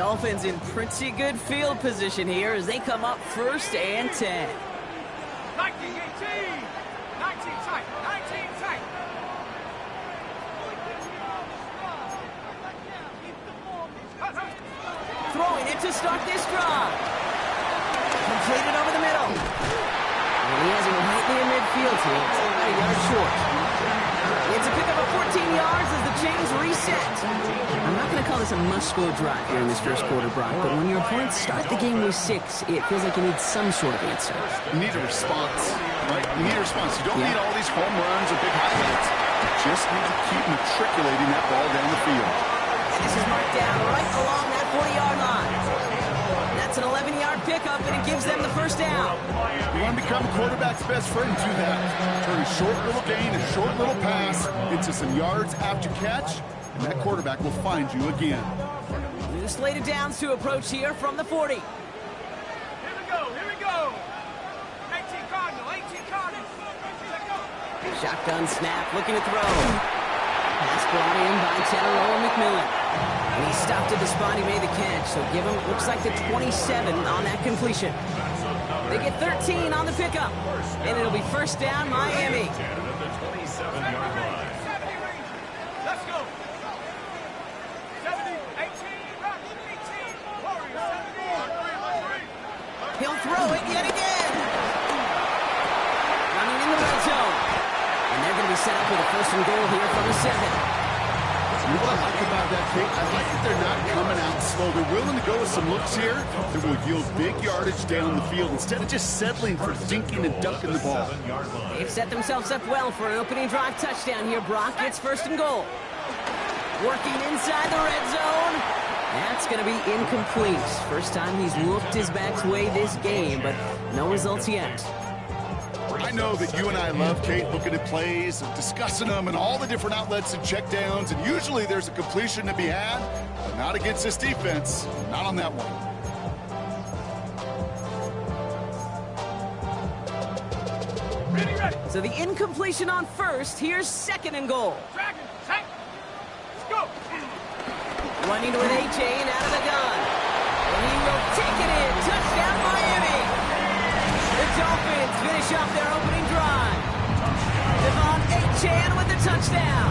Dolphins in pretty good field position here as they come up 1st and 10. 19, 18. 19 tight. 19 tight. Throwing it to start this drive. Completed over the middle. And he has him right near midfield here. It's about a yard short. It's a pickup of 14 yards as the chains reset. I'm not going to call this a must-score drive here in this first quarter, Brock, but when your opponents start the game with 6, it feels like you need some sort of answer. You need a response, right? You need a response. You don't need all these home runs or big highlights. You just need to keep matriculating that ball down the field. And this is marked down right along that 40-yard line. That's an 11-yard pickup, and it gives them the first down. You want to become a quarterback's best friend, do that. Turn a short little gain, a short little pass into some yards after catch, and that quarterback will find you again. New slated downs to approach here from the 40. Here we go. Here we go. 18 Cardinal. 18 Cardinal. Shotgun snap, looking to throw. Pass brought in by Teteroa McMillan. And he stopped at the spot he made the catch, so give him, looks like the 27 on that completion. They get 13 on the pickup, and it'll be first down, Miami. Let's go. 70, 18, 18, Warriors, 70. He'll throw it yet again. Running in the red zone. And they're going to be set up with a 1st and goal here from the 7. You know what I like about that, Kate? I like that they're not coming out slow. They're willing to go with some looks here that will yield big yardage down the field instead of just settling for dinking and ducking the ball. They've set themselves up well for an opening drive touchdown here. Brock gets 1st and goal. Working inside the red zone. That's going to be incomplete. First time he's looked his back's way this game, but no results yet. I know that you and I love, Kate, looking at plays and discussing them and all the different outlets and checkdowns, and usually there's a completion to be had, but not against this defense. Not on that one. Ready, ready. So the incompletion on 1st. Here's 2nd and goal. Dragon, tank. Let's go. Running with A-Chain out of the gun. And he will take it in. Touchdown, Miami. The Dolphins finish off their opening drive. Devon A-Chan with the touchdown.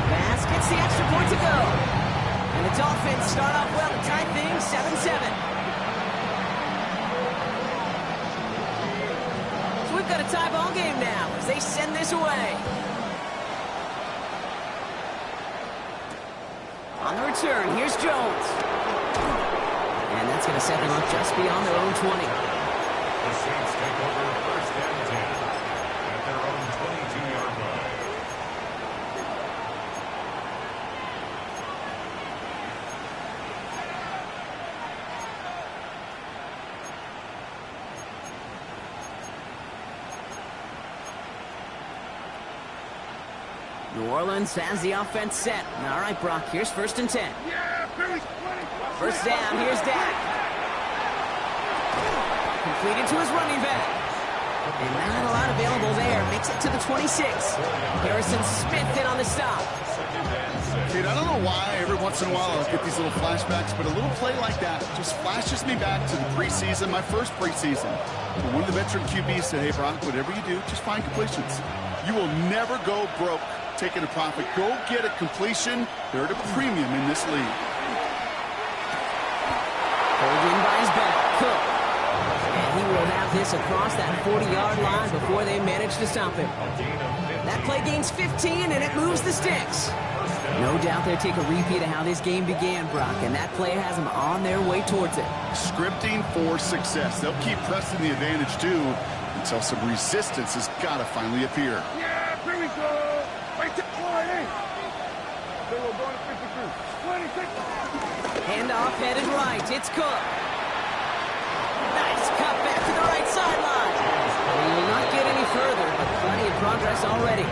Bass gets the extra point to go. And the Dolphins start off well to tie things 7-7. So we've got a tie ball game now as they send this away. On the return, here's Jones. And that's going to set them up just beyond their own 20. The Saints take over 1st and 10 at their own 22-yard line. New Orleans has the offense set. All right, Brock, here's 1st and 10. Yeah, Billy. First down, here's Dak. Completed to his running back. And not a lot available there. Makes it to the 26. Harrison Smith in on the stop. Kate, I don't know why every once in a while I'll get these little flashbacks, but a little play like that just flashes me back to the preseason, my first preseason. When one of the veteran QBs said, hey, Brock, whatever you do, just find completions. You will never go broke taking a profit. Go get a completion. They're at a premium in this league. Holding by his back, Cook. And he will have this across that 40-yard line before they manage to stop him. That play gains 15, and it moves the sticks. No doubt they'll take a repeat of how this game began, Brock, and that play has them on their way towards it. Scripting for success. They'll keep pressing the advantage, too, until some resistance has got to finally appear. Yeah, here we go. Right to 20. They were going to 52. 26. Handoff headed right. It's Cook. Nice cut back to the right sideline. He will not get any further, but plenty of progress already.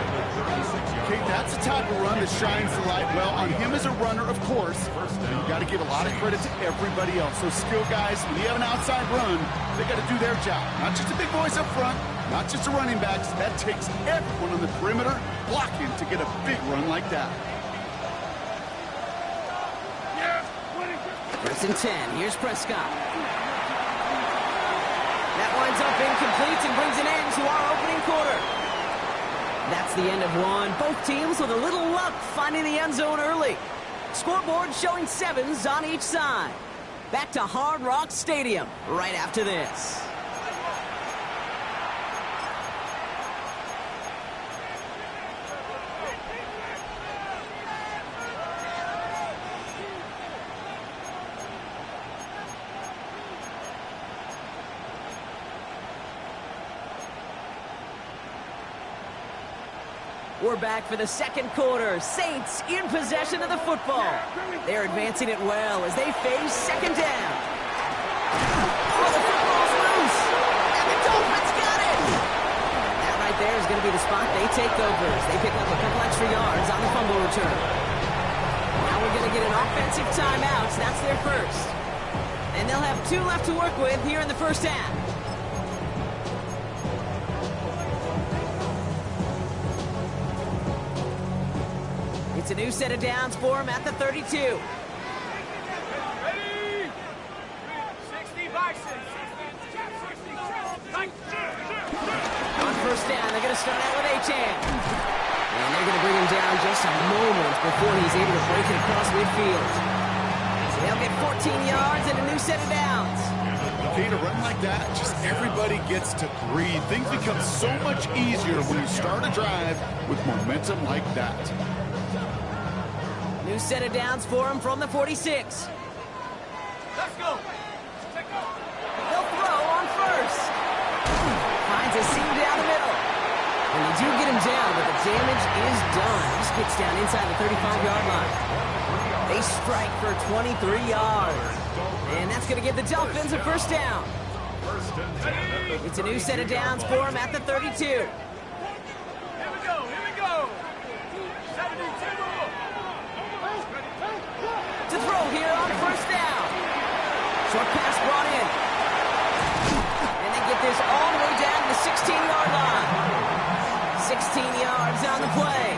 Okay, that's the type of run that shines the light well on him as a runner, of course. You've got to give a lot of credit to everybody else. Those skill guys, when you have an outside run, they got to do their job. Not just the big boys up front, not just the running backs. That takes everyone on the perimeter blocking to get a big run like that. Yeah, 20. First and 10. Here's Prescott. That winds up incomplete and brings an end to our opening quarter. That's the end of one. Both teams with a little luck finding the end zone early. Scoreboard showing 7s on each side. Back to Hard Rock Stadium right after this. We're back for the second quarter. Saints in possession of the football. They're advancing it well as they face second down. Oh, the football's loose. And the Dolphins got it. And that right there is going to be the spot they take over as they pick up a couple extra yards on the fumble return. Now we're going to get an offensive timeout. That's their first. And they'll have 2 left to work with here in the first half. It's a new set of downs for him at the 32. Ready? 60 by 6. On first down, they're going to start out with Achane. And they're going to bring him down just a moment before he's able to break it across midfield. They'll get 14 yards and a new set of downs. Okay, to run like that, just everybody gets to breathe. Things become so much easier when you start a drive with momentum like that. New set of downs for him from the 46. Let's go. They'll throw on first. Finds a seam down the middle. And they do get him down, but the damage is done. He just gets down inside the 35-yard line. They strike for 23 yards. And that's going to give the Dolphins a first down. It's a new set of downs for him at the 32. Here we go. 72. To throw here on first down. Short pass brought in. And they get this all the way down to the 16-yard line. 16 yards on the play.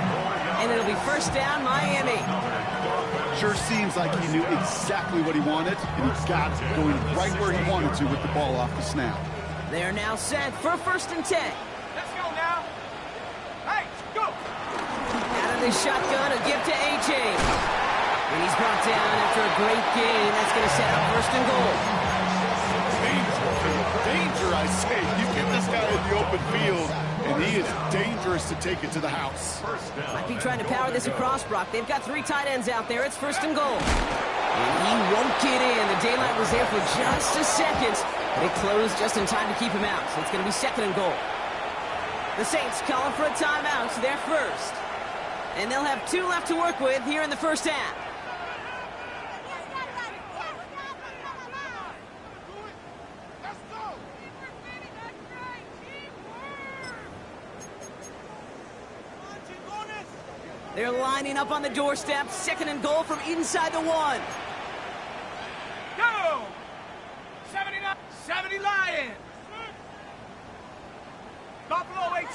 And it'll be first down Miami. Sure seems like he knew exactly what he wanted, and he got it going right where he wanted to with the ball off the snap. They're now set for first and 10. Let's go now. Hey, go. Out of the shotgun, a give to Achane. And he's brought down after a great gain. That's going to set up first and goal. Danger, I say. You get this guy in the open field, and he is dangerous to take it to the house. Might be trying to power this across, Brock. They've got 3 tight ends out there. It's first and goal. And he won't get in. The daylight was there for just a second, but it closed just in time to keep him out. So it's going to be second and goal. The Saints calling for a timeout. They're first. And they'll have 2 left to work with here in the first half. They're lining up on the doorstep. Second and goal from inside the 1. Go. 70 Lions. Buffalo 18.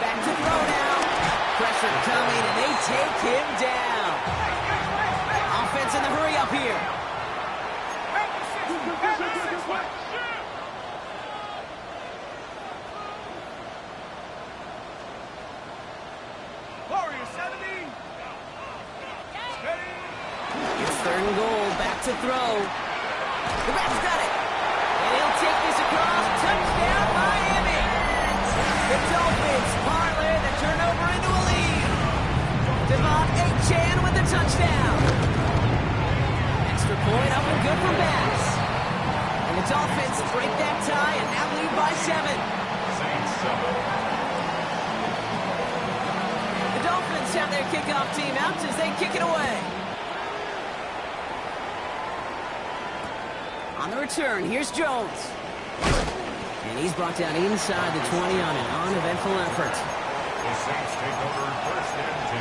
Back to throw now. Pressure coming, and they take him down. Offense in the hurry up here. Warrior 70. It's third and goal. Back to throw. The back's got it. And he'll take this across. Touchdown, Miami. The Dolphins parlay the turnover into a lead. Devon Achane with the touchdown. Extra point up and good for Bass. And the Dolphins break that tie and now lead by 7. The Dolphins have their kickoff team out as they kick it away. On the return, here's Jones. And he's brought down inside the 20 on an uneventful effort. The Saints take over first and 10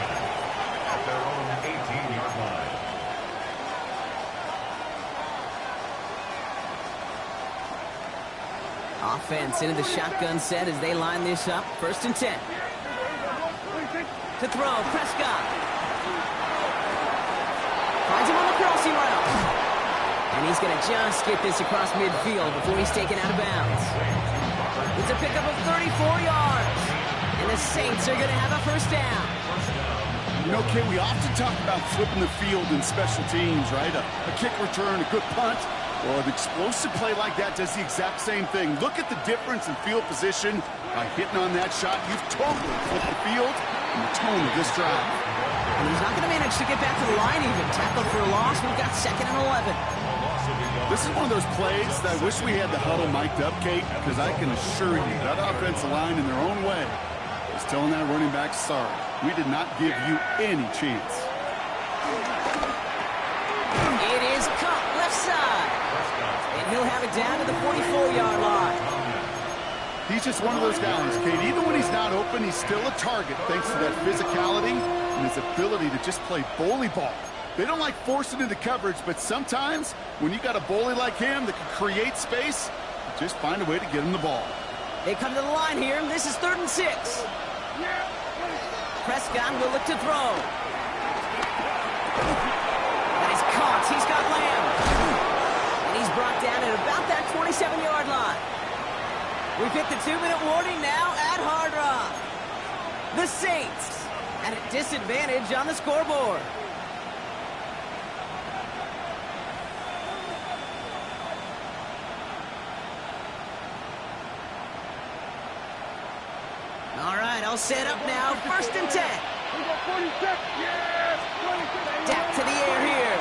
at their own 18-yard line. Offense into the shotgun set as they line this up. First and 10. To throw, Prescott. Finds him on the crossing route. And he's going to just get this across midfield before he's taken out of bounds. It's a pickup of 34 yards. And the Saints are going to have a first down. You know, Kate, we often talk about flipping the field in special teams, right? A kick return, a good punt. Well, an explosive play like that does the exact same thing. Look at the difference in field position. By hitting on that shot, you've totally flipped the field and the tone of this drive. And he's not going to manage to get back to the line even. Tackled for a loss. We've got 2nd and 11. This is one of those plays that I wish we had the huddle mic'd up, Kate, because I can assure you that offensive line in their own way is telling that running back, sorry, we did not give you any chance. It is caught left side. And he'll have it down to the 44-yard line. He's just one of those guys, Kate. Even when he's not open, he's still a target thanks to that physicality and his ability to just play bully ball. They don't like forcing into coverage, but sometimes when you got a bully like him that can create space, just find a way to get him the ball. They come to the line here. This is 3rd and 6. Prescott will look to throw. That is caught. He's got Lamb. And he's brought down at about that 27-yard line. We've hit the 2-minute warning now at Hard Rock. The Saints at a disadvantage on the scoreboard. All right, I'll set up now. 1st and 10. Dak to the air here.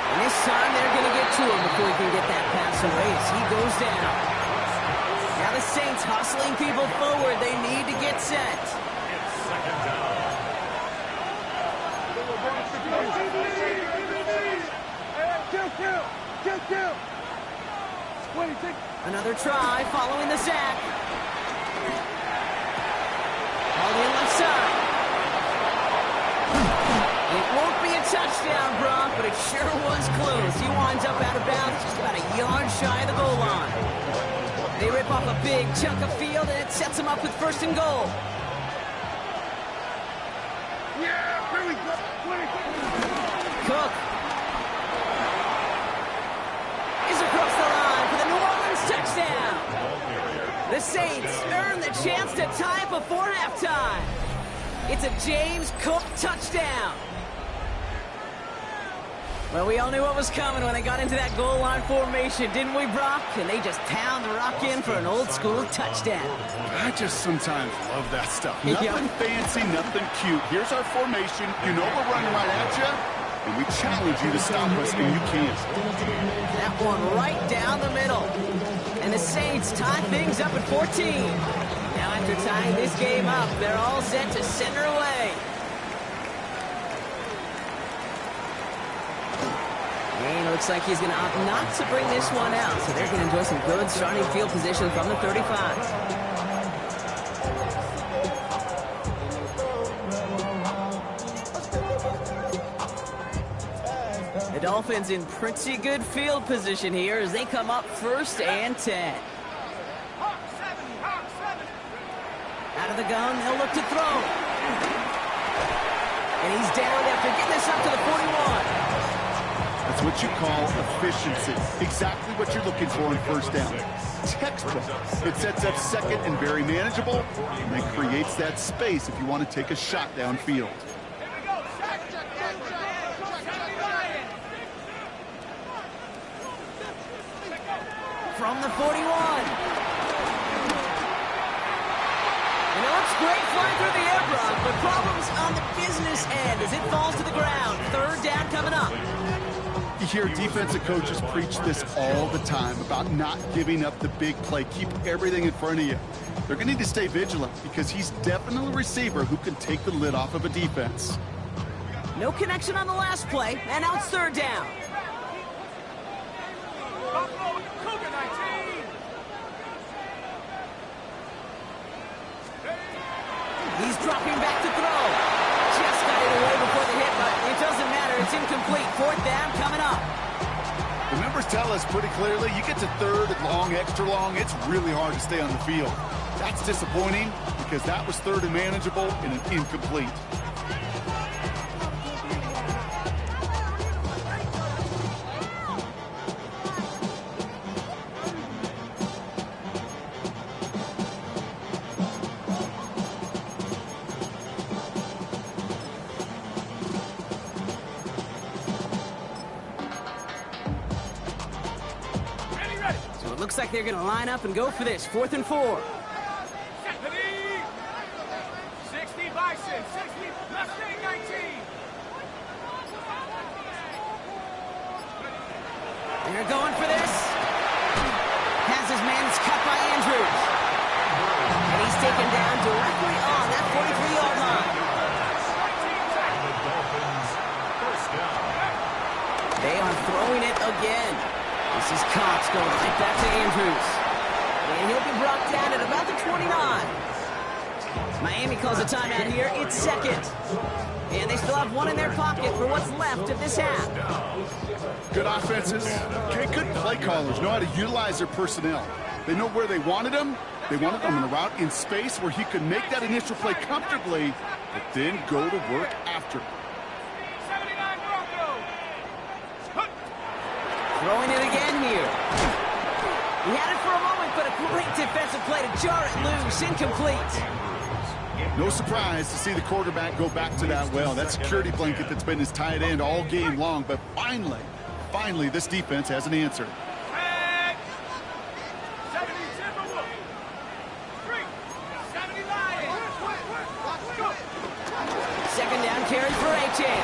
And this time they're going to get to him before he can get that pass away as he goes down. Now the Saints hustling people forward. They need to get set. It's 2nd down. Another try following the sack. All in left side. It won't be a touchdown, Brock, but it sure was close. He winds up out of bounds just about a yard shy of the goal line. They rip off a big chunk of field, and it sets them up with 1st and goal. Cook is across the line for the New Orleans touchdown. The Saints earn the chance to tie before halftime. It's a James Cook touchdown. Well, we all knew what was coming when they got into that goal line formation, didn't we, Brock? And they just pound the rock in for an old-school touchdown. I just sometimes love that stuff. Nothing fancy, nothing cute. Here's our formation. You know we're running right at you, and we challenge you to stop us, and you can't. That one right down the middle. And the Saints tie things up at 14. Now after tying this game up, they're all set to send her away. And it looks like he's going to opt not to bring this one out, so they're going to enjoy some good starting field position from the 35. The Dolphins in pretty good field position here as they come up 1st and 10. Out of the gun, they'll look to throw. And he's down after getting this up to the 41. That's what you call efficiency. Exactly what you're looking for in 1st down. Textbook. It sets up 2nd and very manageable, and it creates that space if you want to take a shot downfield. From the 41. And it looks great flying through the air, Brock, but problems on the business end as it falls to the ground. 3rd down coming up. You hear defensive coaches preach this all the time about not giving up the big play. Keep everything in front of you. They're going to need to stay vigilant because he's definitely a receiver who can take the lid off of a defense. No connection on the last play, and now it's 3rd down. He's dropping back to throw. Just got it away before the hit, but it doesn't matter. It's incomplete. 4th down coming up. The numbers tell us pretty clearly, you get to 3rd and long, extra long, it's really hard to stay on the field. That's disappointing because that was 3rd and manageable and an incomplete. it looks like they're going to line up and go for this. 4th and 4. 60 Bison, 60 Mustang 19. They're going for this. Has his man, it's cut by Andrews. And he's taken down directly on that 43-yard line. The Dolphins, first down. They are throwing it again. This is Cox going right back to Andrews. And he'll be brought down at about the 29. Miami calls a timeout here. It's second. And they still have one in their pocket for what's left of this half. Good offenses. Okay, good play callers know how to utilize their personnel. They know where they wanted them. They wanted them in a route in space where he could make that initial play comfortably, but then go to work after. 79 Broncos. Throwing it again here. He had it for a moment, but a great defensive play to jar it loose. Incomplete. No surprise to see the quarterback go back to that well. That security blanket that's been his tight end all game long, but finally, this defense has an answer. 70 Timberwolves. 70 Lions. Go. Second down carry for A-Chain.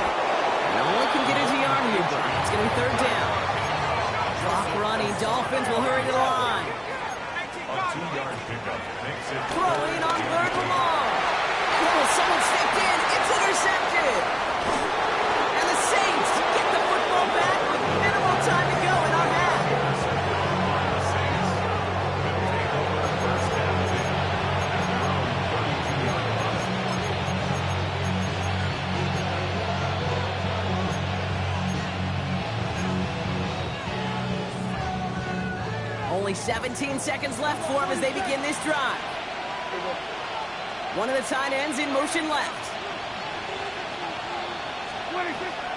No one can get his yard here, but it's going to be 3rd down. Clock running. Dolphins will hurry to the line. A 2-yard pickup makes it Throwing on 3rd and long. Oh, someone stepped in. It's intercepted. And the Saints get the football back with minimal time to go in our half. Only 17 seconds left for them as they begin this drive. One of the tight ends in motion left.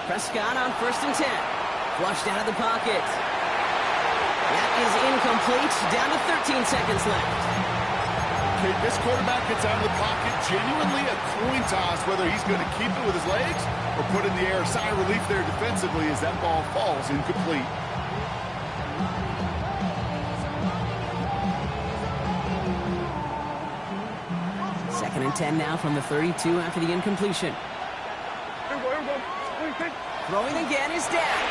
Prescott on 1st and 10. Flushed out of the pocket. That is incomplete. Down to 13 seconds left. Okay, this quarterback gets out of the pocket. Genuinely a coin toss whether he's going to keep it with his legs or put it in the air. Sigh of relief there defensively as that ball falls incomplete. Second and 10 now from the 32 after the incompletion. Throwing again is down.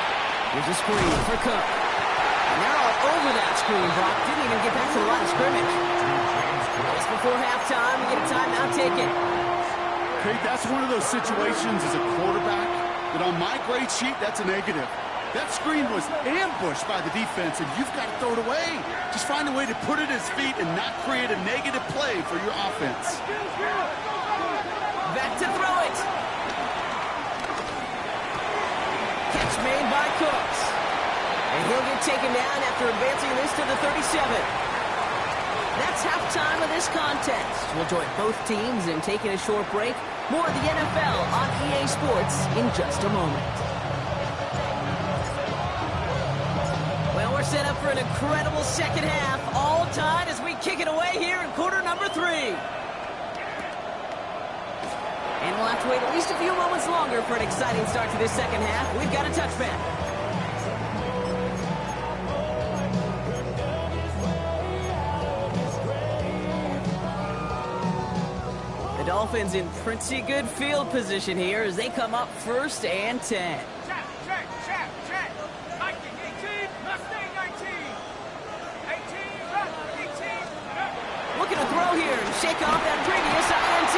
Here's a screen for Cook. And they're all over that screen. Brock didn't even get back to the line of scrimmage. Just before halftime, we get a timeout taken. Okay, that's one of those situations as a quarterback that on my grade sheet, that's a negative. That screen was ambushed by the defense, and you've got to throw it away. Just find a way to put it at his feet and not create a negative play for your offense. Back to throw it. Catch made by Cooks. And he'll get taken down after advancing this to the 37. That's halftime of this contest. We'll join both teams in taking a short break. More of the NFL on EA Sports in just a moment. Well, we're set up for an incredible second half. All tied as we kick it away here in quarter number 3. And we'll have to wait at least a few moments longer for an exciting start to this second half. We've got a touchback. The Dolphins in pretty good field position here as they come up 1st and 10. Check. 19, 18, Mustang 19. 18, run, 18. Looking to throw here and shake off that previous INT.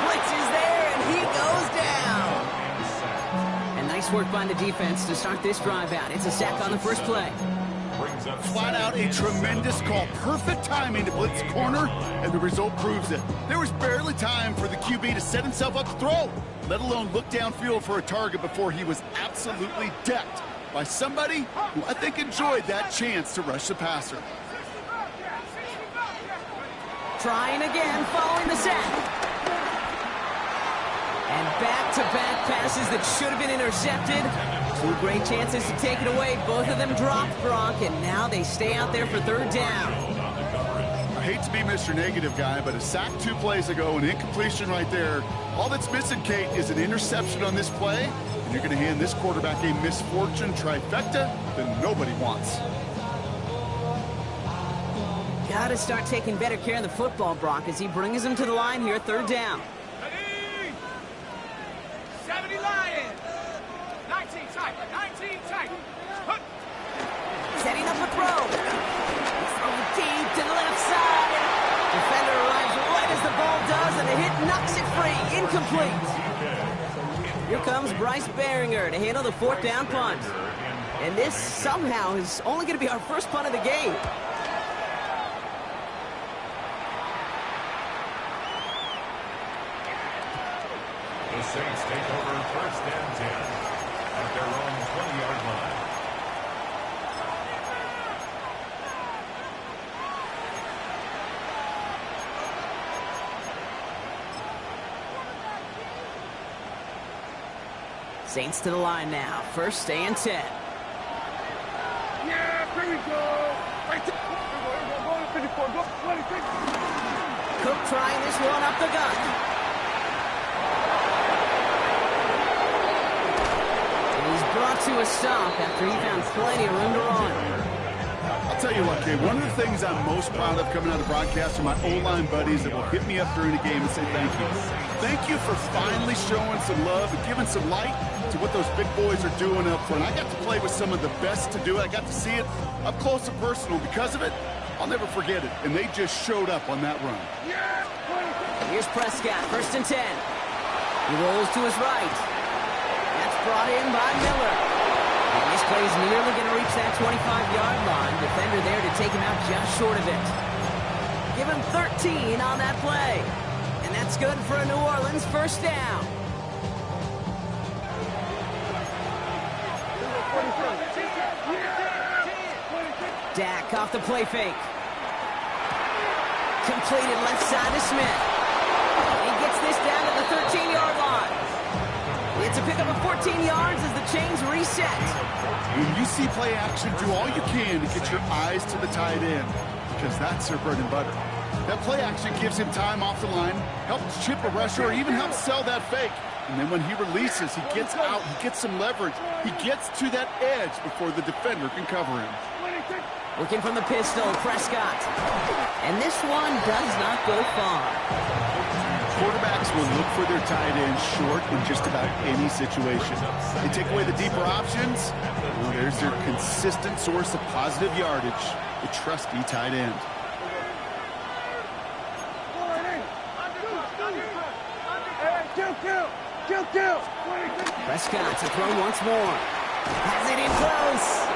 Blitz is there, and he goes down. And nice work by the defense to start this drive out. It's a sack on the first play. Flat out a tremendous call. Perfect timing to blitz corner, and the result proves it. There was barely time for the QB to set himself up to throw, let alone look downfield for a target before he was absolutely decked by somebody who I think enjoyed that chance to rush the passer. Trying again following the sack. And back-to-back passes that should have been intercepted. 2 great chances to take it away. Both of them dropped, Gronk, and now they stay out there for 3rd down. I hate to be Mr. Negative guy, but a sack 2 plays ago, an incompletion right there. All that's missing, Kate, is an interception on this play, and you're going to hand this quarterback a misfortune trifecta that nobody wants. Got to start taking better care of the football, Brock, as he brings him to the line here, third down. Ready? 70 Lions. 19 tight. 19 tight. Hook. Setting up a throw. Throw deep to the left side. Defender arrives right as the ball does, and the hit knocks it free. Incomplete. Here comes Bryce Baringer to handle the fourth down punt. And this somehow is only going to be our first punt of the game. The Saints take over first and 10 at their own 20-yard line. Saints to the line now. First and 10. Yeah, here we go. Right there. Go to 54. Go 26. Cook trying this one up the gut. And he's brought to a stop after he found plenty of room to run. I'll tell you what, Kay, one of the things I'm most proud of coming out of the broadcast are my O-line buddies that will hit me up during the game and say thank you. Thank you for finally showing some love and giving some light to what those big boys are doing up front. I got to play with some of the best to do it. I got to see it up close and personal. Because of it, I'll never forget it. And they just showed up on that run. Here's Prescott, first and 10. He rolls to his right. That's brought in by Miller. And this play's nearly going to reach that 25-yard line. Defender there to take him out just short of it. Give him 13 on that play. And that's good for a New Orleans first down. Dak off the play fake. Completed left side to Smith. He gets this down to the 13-yard line. It's a pickup of 14 yards as the chains reset. When you see play action, do all you can to get your eyes to the tight end, because that's their bread and butter. That play action gives him time off the line, helps chip a rusher, or even helps sell that fake. And then when he releases, he gets out, he gets some leverage. He gets to that edge before the defender can cover him. Looking from the pistol, Prescott. And this one does not go far. Quarterbacks will look for their tight end short in just about any situation. They take away the deeper options. Well, there's their consistent source of positive yardage, the trusty tight end. Prescott to throw once more. Has it in close.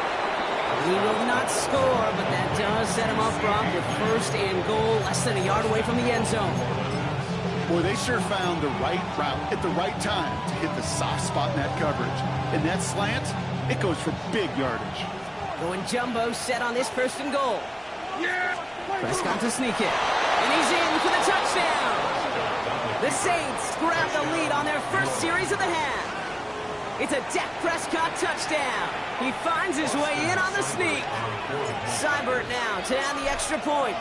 He will not score, but that does set him up, Brock, with first and goal, less than a yard away from the end zone. Boy, they sure found the right route at the right time to hit the soft spot in that coverage. And that slant, it goes for big yardage. Going jumbo set on this first and goal. Prescott to sneak it. And he's in for the touchdown. The Saints grab the lead on their first series of the half. It's a Dak Prescott touchdown. He finds his way in on the sneak. Seibert now to add the extra point.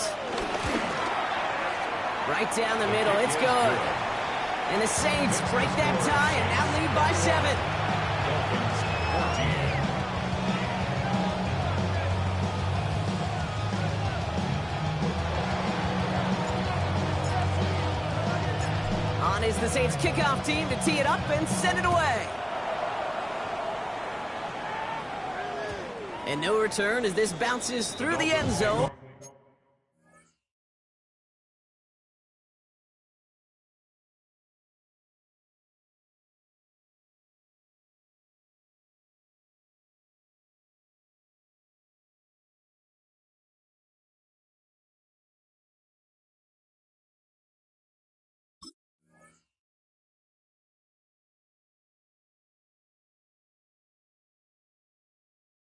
Right down the middle, it's good. And the Saints break that tie and now lead by 7. On is the Saints kickoff team to tee it up and send it away. And no return as this bounces through the end zone.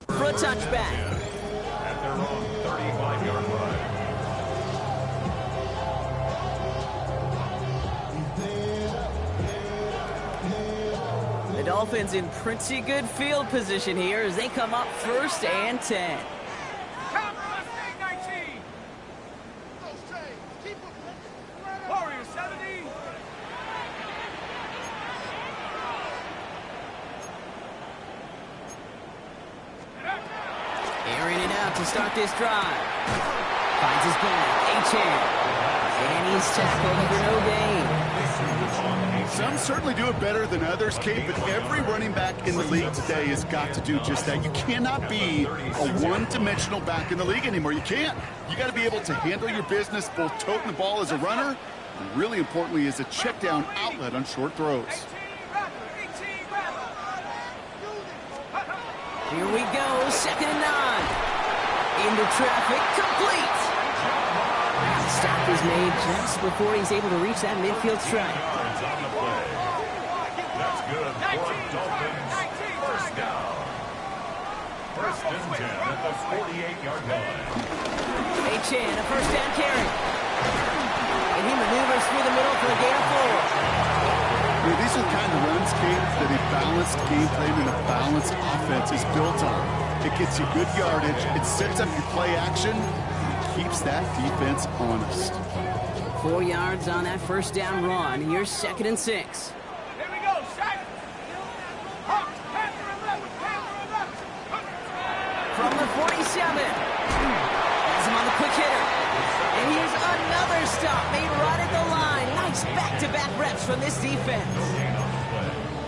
For a touchback. At their own 35-yard line. The Dolphins in pretty good field position here as they come up first and 10. Warriors 70. Airing it out to start this drive. Finds his back. Achane. And he's tackled for no gain. Some certainly do it better than others, Kate, but every running back in the league today has got to do just that. You cannot be a one-dimensional back in the league anymore. You can't. You got to be able to handle your business, both toting the ball as a runner, and really importantly, as a check-down outlet on short throws. Here we go, 2nd and 9. Into traffic, complete. The stop is made just before he's able to reach that midfield strike. On the play. That's good for Dolphins. First down. 1st and 10 at the 48-yard line. Achane, a 1st down carry. And he maneuvers through the middle for a gain of 4. These are the kind of runs, Kate, that a balanced game plan and a balanced offense is built on. It gets you good yardage, it sets up your play action, and it keeps that defense honest. 4 yards on that 1st down run. Here's 2nd and 6. Here we go, Shaq. From the 47. Has him on the quick hitter. And here's another stop made right at the line. Nice back-to-back reps from this defense.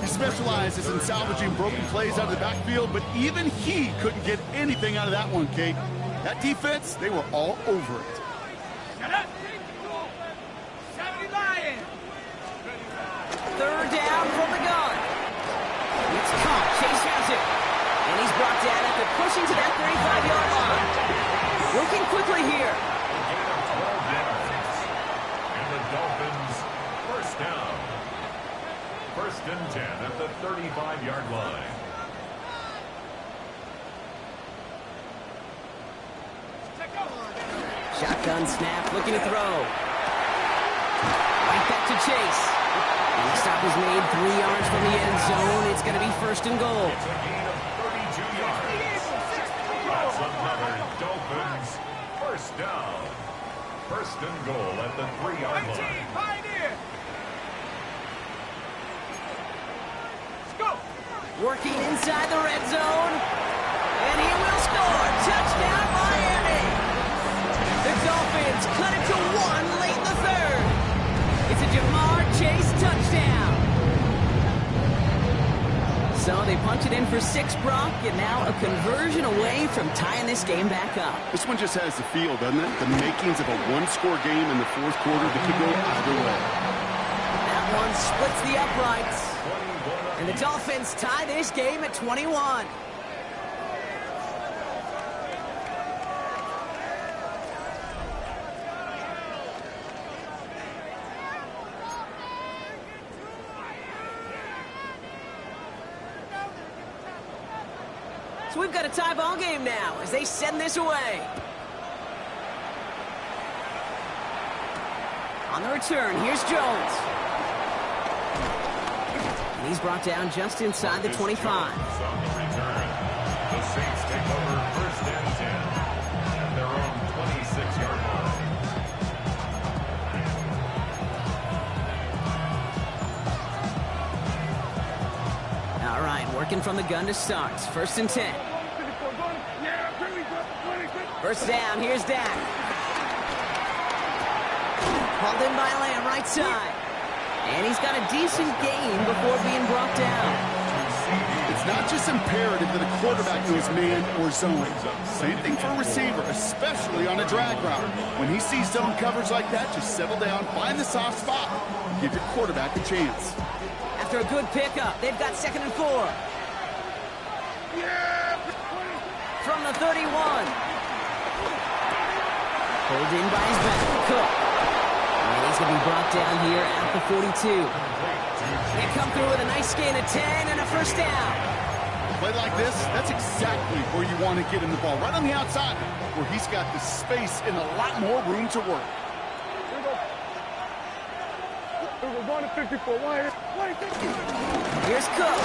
He specializes in salvaging broken plays out of the backfield, but even he couldn't get anything out of that one, Kate. That defense, they were all over it. Shut up. 70 Lions. 3rd down from the gun. It's caught. Chase has it. And he's brought down after pushing to that 35-yard line. Working quickly here. And the Dolphins, 1st down. 1st and 10 at the 35-yard line. Shotgun snap, looking to throw. Right back to Chase. And the stop is made 3 yards from the end zone. It's going to be 1st and goal. It's a gain of 32 yards. That's another Dolphins 1st down. 1st and goal at the 3-yard line. Pioneer. Let's go. Working inside the red zone. And he will score. Touchdown, Miami. The Dolphins cut it to 1 late in the 3rd. It's a Jamar Chase touchdown. So they punch it in for 6, Brock, and now a conversion away from tying this game back up. This one just has the feel, doesn't it? The makings of a one-score game in the 4th quarter that could go either way. That one splits the uprights. And the Dolphins tie this game at 21. So we've got a tie ball game now as they send this away. On the return, here's Jones. And he's brought down just inside the 25. On the return, the Saints take over 1st and 10 at their own 26-yard line. All right, working from the gun to start. 1st and 10. 1st down, here's Dak. Hauled in by Lamb, right side. And he's got a decent gain before being brought down. It's not just imperative that a quarterback knows man or zone. Same thing for a receiver, especially on a drag route. When he sees zone coverage like that, just settle down, find the soft spot, give your quarterback a chance. After a good pickup, they've got 2nd and 4. From the 31. Pulled in by his back, Cook. And he's going to be brought down here at the 42. They come through with a nice gain of 10 and a 1st down. Play like this, that's exactly where you want to get him the ball, right on the outside, where he's got the space and a lot more room to work. We're going to 54. Here's Cook.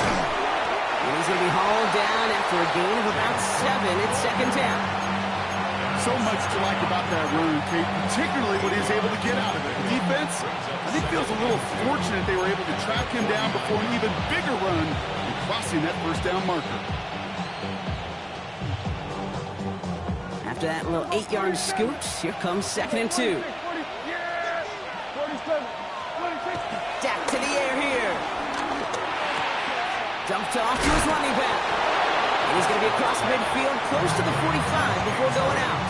And he's going to be hauled down after a gain of about 7 at 2nd down. So much to like about that run, Kate, particularly what he was able to get out of it. The defense, I think, feels a little fortunate they were able to track him down before an even bigger run and crossing that 1st down marker. After that little 8-yard scoot, here comes 2nd and 2. Dak to the air here. Dumped off to his running back. And he's going to be across midfield, close to the 45 before going out.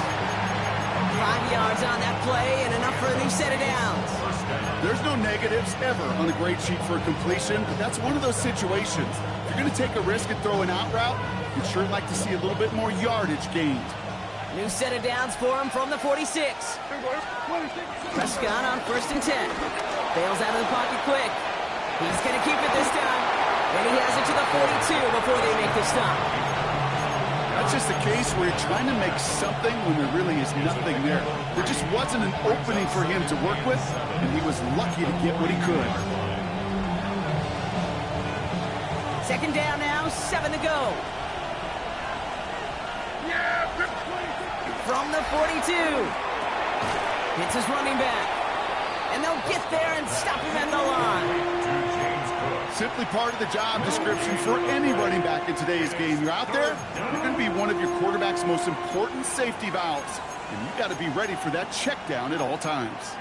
5 yards on that play and enough for a new set of downs. There's no negatives ever on a grade sheet for a completion, but that's one of those situations. If you're going to take a risk and throw an out route, you'd sure like to see a little bit more yardage gained. New set of downs for him from the 46. Prescott on 1st and 10. Bails out of the pocket quick. He's going to keep it this time. And he has it to the 42 before they make the stop. That's just a case where you're trying to make something when there really is nothing there. There just wasn't an opening for him to work with, and he was lucky to get what he could. 2nd down now, 7 to go. From the 42. Hits his running back. And they'll get there and stop him at the line. Simply part of the job description for any running back in today's game. You're out there, you're going to be one of your quarterback's most important safety valves. And you've got to be ready for that check down at all times.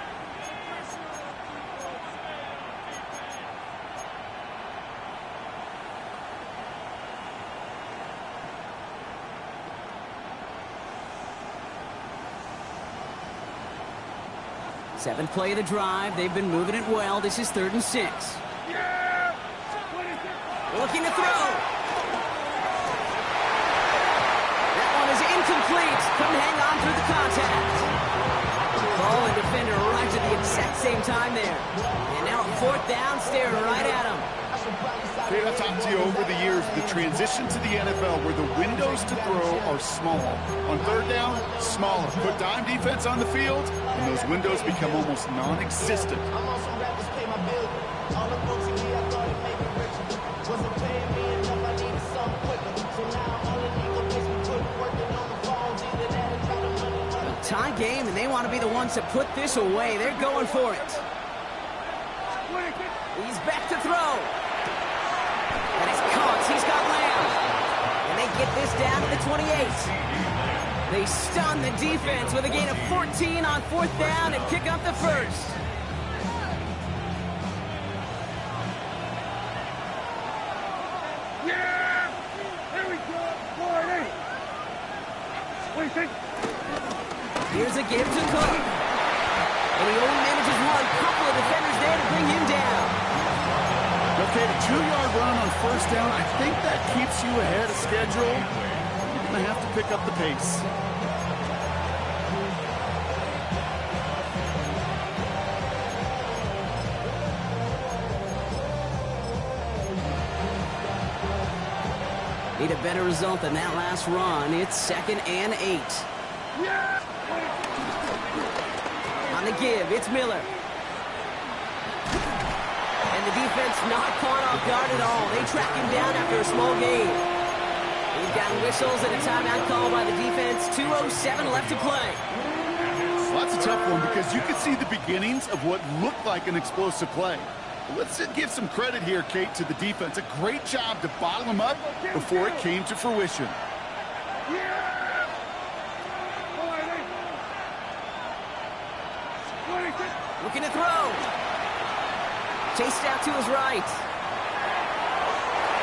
Seventh play of the drive. They've been moving it well. This is 3rd and 6. Looking to throw. That one is incomplete. Couldn't hang on through the contact. Ball and defender right at the exact same time there. And now 4th down, staring right at him. Okay, I've talked to you over the years, the transition to the NFL where the windows to throw are small. On 3rd down, smaller. Put dime defense on the field, and those windows become almost non-existent. Tie game, and they want to be the ones to put this away. They're going for it. He's back to throw. And it's caught. He's got Lamb. And they get this down to the 28. They stun the defense with a gain of 14 on 4th down and pick up the first. Yeah! Here we go! 40! What do you think? Here's a give to Cook. And he only manages one. Couple of defenders there to bring him down. Okay, the 2-yard run on 1st down, I think that keeps you ahead of schedule. You're going to have to pick up the pace. Need a better result than that last run. It's 2nd and 8. On the give, it's Miller. And the defense not caught off guard at all. They track him down after a small gain. We've got whistles and a timeout call by the defense. 2:07 left to play. Well, that's a tough one because you could see the beginnings of what looked like an explosive play. Let's give some credit here, Kate, to the defense. A great job to bottle them up before it came to fruition. Looking to throw. Chased out to his right.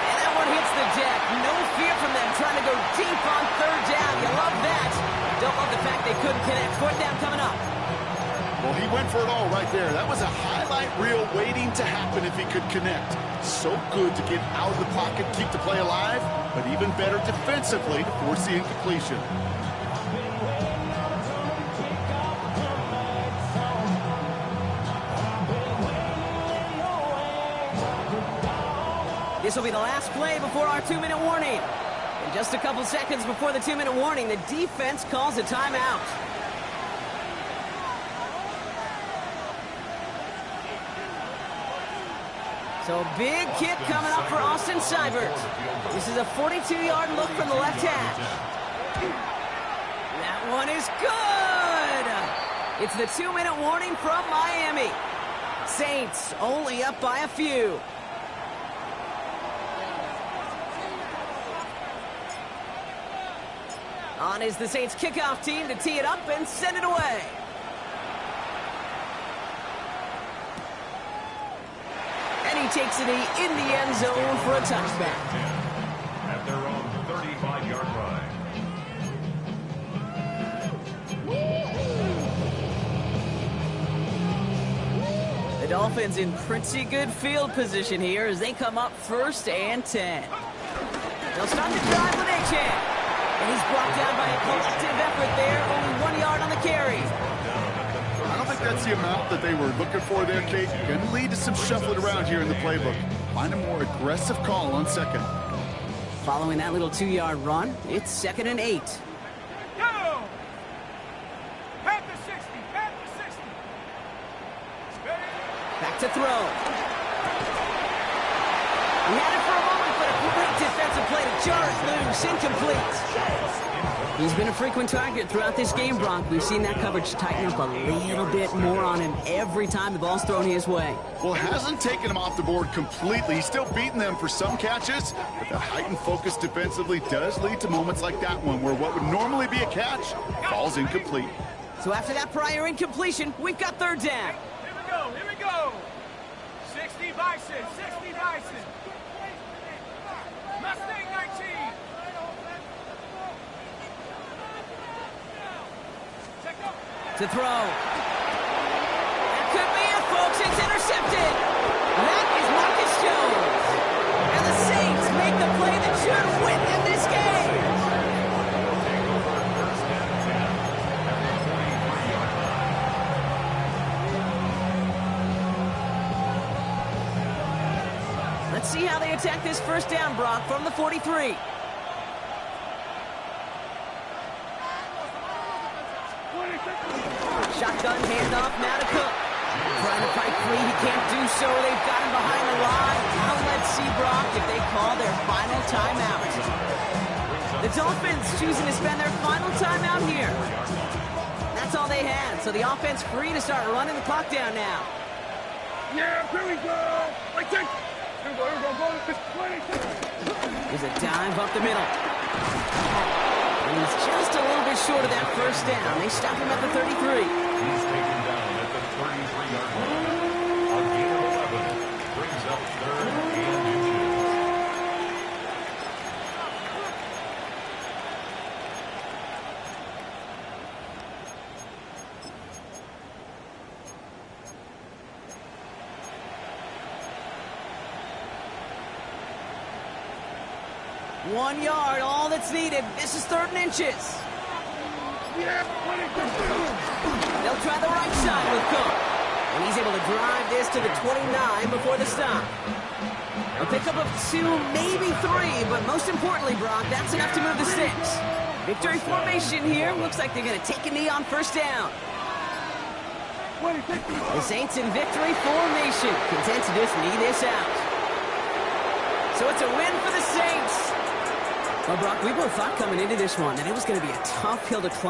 And that one hits the deck. No fear from them trying to go deep on 3rd down. You love that. Don't love the fact they couldn't connect. 4th down coming up. Well, he went for it all right there. That was a highlight reel waiting to happen if he could connect. So good to get out of the pocket, keep the play alive, but even better defensively to force the incompletion. This will be the last play before our 2-minute warning. And just a couple seconds before the 2-minute warning, the defense calls a timeout. So big kick coming up for Austin Seibert. This is a 42-yard look from the left hash. That one is good. It's the 2-minute warning from Miami. Saints only up by a few. On is the Saints kickoff team to tee it up and send it away. And he takes it in the end zone for a touchback. At their own 35-yard line. The Dolphins in pretty good field position here as they come up 1st and 10. They'll start the drive with Achane. And he's brought down by a collective effort there. Only 1 yard on the carry. I don't think that's the amount that they were looking for there, Kate. Going to lead to some shuffling around here in the playbook. Find a more aggressive call on second. Following that little 2-yard run, it's 2nd and 8. Go! Pat the 60, pat the 60. Back to throw. He had it for a moment, but a great defensive play to jar it loose. Incomplete. He's been a frequent target throughout this game, Bronk. We've seen that coverage tighten up a little bit more on him every time the ball's thrown his way. Well, it hasn't taken him off the board completely. He's still beating them for some catches, but the heightened focus defensively does lead to moments like that one where what would normally be a catch falls incomplete. So after that prior incompletion, we've got 3rd down. Here we go. 60 Bison, 60 Bison. Mustang 19. To throw. That could be it, folks. It's intercepted. That is Marcus Jones. And the Saints make the play that should win them this game. Let's see how they attack this 1st down, Brock, from the 43. Shotgun handoff, now to Cook. Trying to fight free, he can't do so. They've got him behind the line. Now let's see, Brock, if they call their final timeout. The Dolphins choosing to spend their final timeout here. That's all they had, so the offense free to start running the clock down now. Yeah, here we go. Like that. There's a dive up the middle. And he's just a little bit short of that 1st down. They stop him at the 33. He's taken down at the 33-yard line. A gain of 11 brings up 3rd and inches. One yard, all that's needed. This is 3rd and inches. They'll try the right side with Cook. And he's able to drive this to the 29 before the stop. A pickup of 2, maybe 3, but most importantly, Brock, that's enough to move the sticks. Victory formation here. Looks like they're going to take a knee on 1st down. The Saints in victory formation. Content to just knee this out. So it's a win for the Saints. Well, Brock, we both thought coming into this one that it was going to be a tough hill to climb.